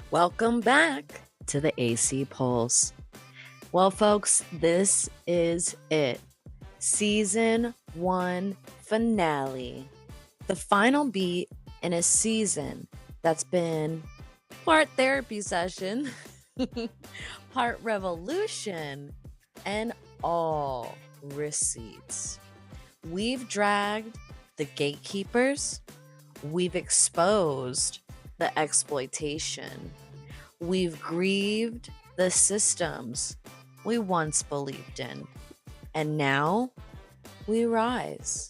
Welcome back to the AC Pulse. Well, folks, this is it. Season 1 finale. The final beat in a season that's been part therapy session, part revolution, and all receipts. We've dragged the gatekeepers, we've exposed the exploitation, we've grieved the systems we once believed in, and now we rise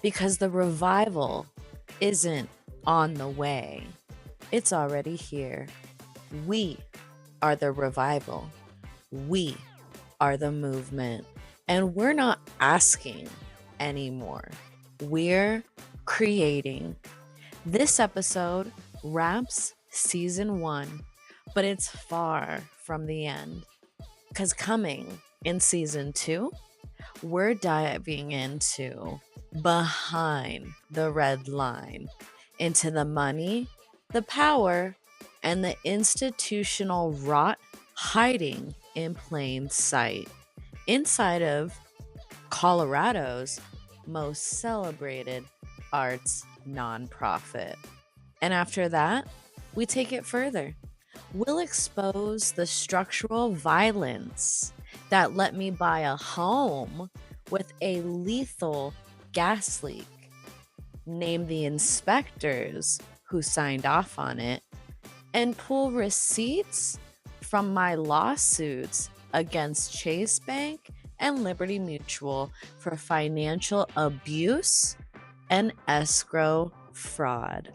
because the revival isn't on the way, it's already here. We are the revival, we are the movement, and we're not asking anymore. We're creating. This episode wraps season 1, but it's far from the end. Because coming in season 2, we're diving into behind the red line, into the money, the power, and the institutional rot hiding in plain sight inside of Colorado's most celebrated arts nonprofit. And after that, we take it further. We'll expose the structural violence that let me buy a home with a lethal gas leak, name the inspectors who signed off on it, and pull receipts from my lawsuits against Chase Bank and Liberty Mutual for financial abuse and escrow fraud.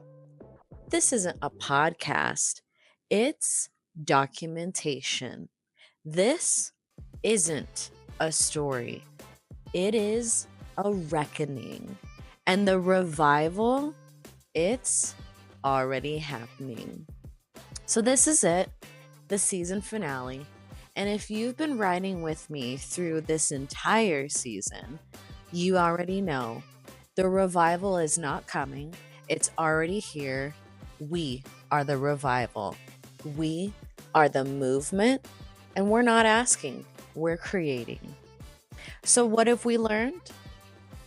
This isn't a podcast, it's documentation. This isn't a story, it is a reckoning. And the revival, it's already happening. So, this is it, the season finale. And if you've been riding with me through this entire season, you already know the revival is not coming, it's already here. We are the revival. We are the movement, and we're not asking, we're creating. So, what have we learned?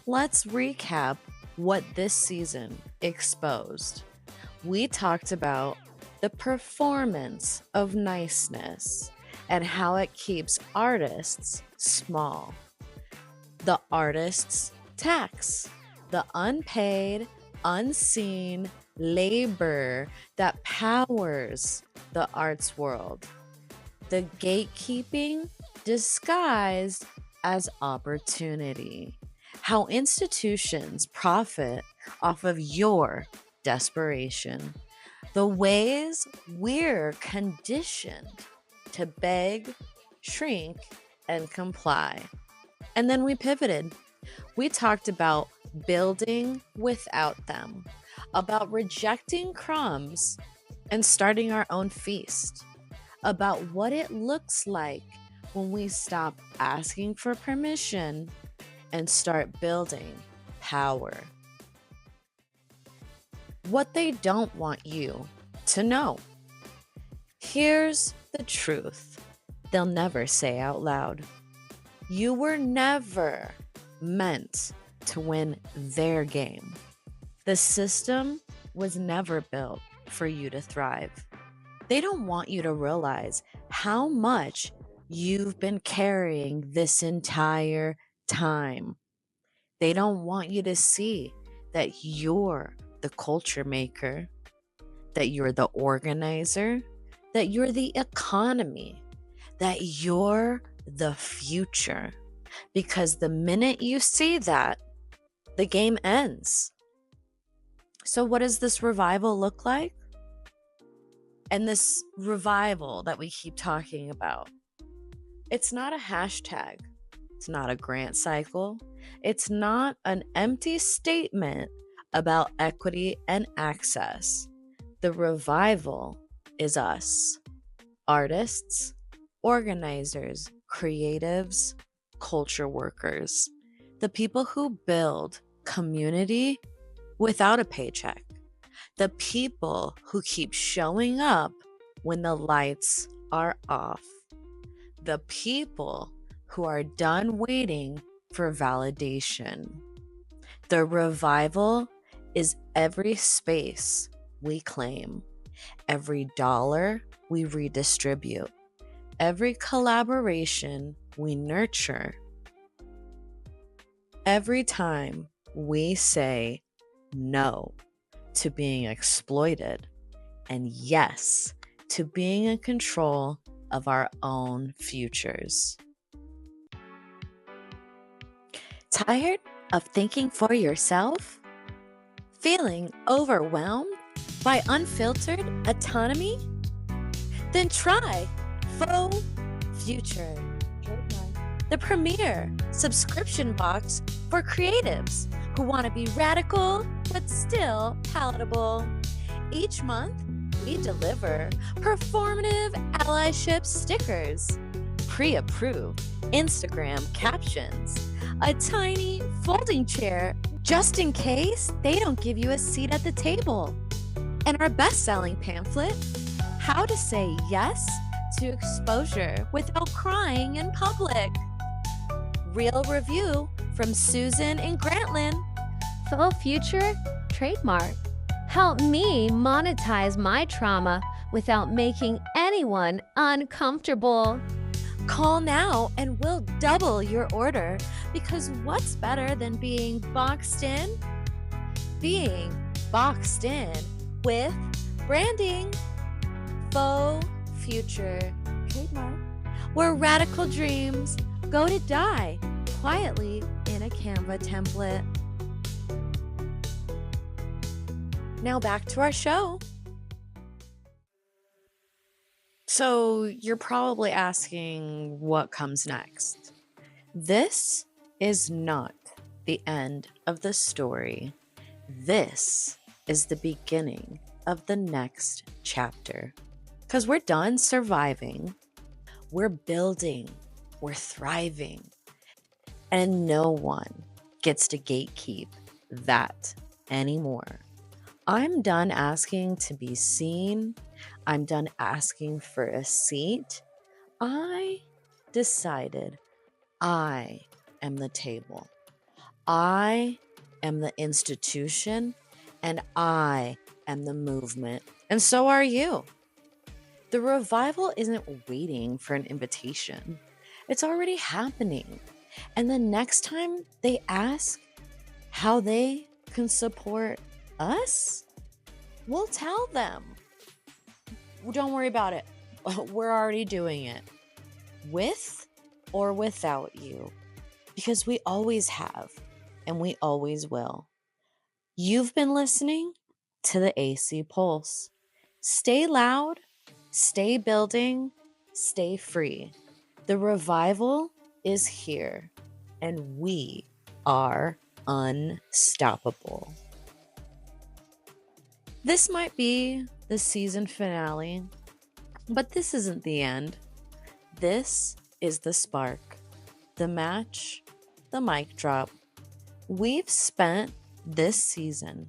Let's recap what this season exposed. We talked about the performance of niceness and how it keeps artists small. The artist's tax, the unpaid, unseen labor that powers the arts world. The gatekeeping disguised as opportunity. How institutions profit off of your desperation. The ways we're conditioned to beg, shrink, and comply. And then we pivoted. We talked about building without them, about rejecting crumbs and starting our own feast, about what it looks like when we stop asking for permission and start building power. What they don't want you to know. Here's the truth they'll never say out loud. You were never meant to win their game. The system was never built for you to thrive. They don't want you to realize how much you've been carrying this entire time. They don't want you to see that you're the culture maker, that you're the organizer, that you're the economy, that you're the future. Because the minute you see that, the game ends. So, what does this revival look like? And this revival that we keep talking about, it's not a hashtag, it's not a grant cycle, it's not an empty statement about equity and access. The revival is us, artists, organizers, creatives, culture workers, the people who build community without a paycheck, the people who keep showing up when the lights are off. The people who are done waiting for validation. The revival is every space we claim, every dollar we redistribute, every collaboration we nurture, every time we say no to being exploited and yes to being in control of our own futures. Tired of thinking for yourself? Feeling overwhelmed by unfiltered autonomy? Then try Faux Future, the premier subscription box for creatives who want to be radical but still palatable. Each month, we deliver performative allyship stickers, pre-approved Instagram captions, a tiny folding chair just in case they don't give you a seat at the table, and our best-selling pamphlet, How to Say Yes to Exposure Without Crying in Public. Real review from Susan in Grantland. Faux Future trademark. Help me monetize my trauma without making anyone uncomfortable. Call now and we'll double your order, because what's better than being boxed in? Being boxed in with branding. Faux Future trademark, where radical dreams go to die quietly in a Canva template. Now back to our show. So you're probably asking what comes next. This is not the end of the story. This is the beginning of the next chapter. Because we're done surviving. We're building. We're thriving. And no one gets to gatekeep that anymore. I'm done asking to be seen. I'm done asking for a seat. I decided I am the table. I am the institution, and I am the movement. And so are you. The revival isn't waiting for an invitation. It's already happening. And the next time they ask how they can support us, we'll tell them. Don't worry about it. We're already doing it. With or without you. Because we always have, and we always will. You've been listening to the AC Pulse. Stay loud, stay building, stay free. The revival is here, and we are unstoppable. This might be the season finale, but this isn't the end. This is the spark, the match, the mic drop. We've spent this season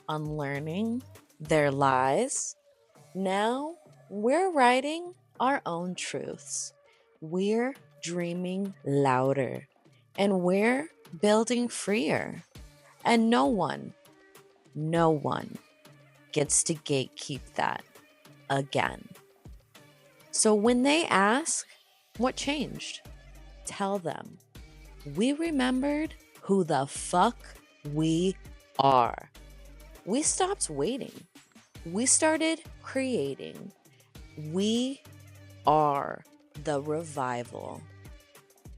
unlearning their lies. Now we're writing our own truths. We're dreaming louder, and we're building freer. And no one gets to gatekeep that again. So when they ask what changed, tell them we remembered who the fuck we are. We stopped waiting. We started creating. We are the revival.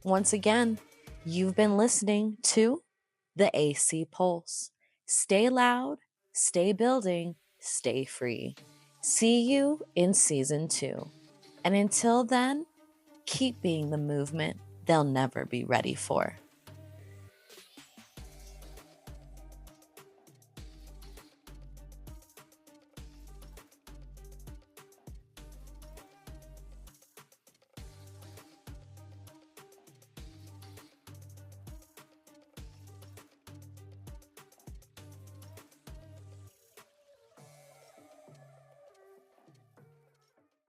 Once again, you've been listening to the AC Pulse. Stay loud, stay building, stay free. See you in season 2. And until then, keep being the movement they'll never be ready for.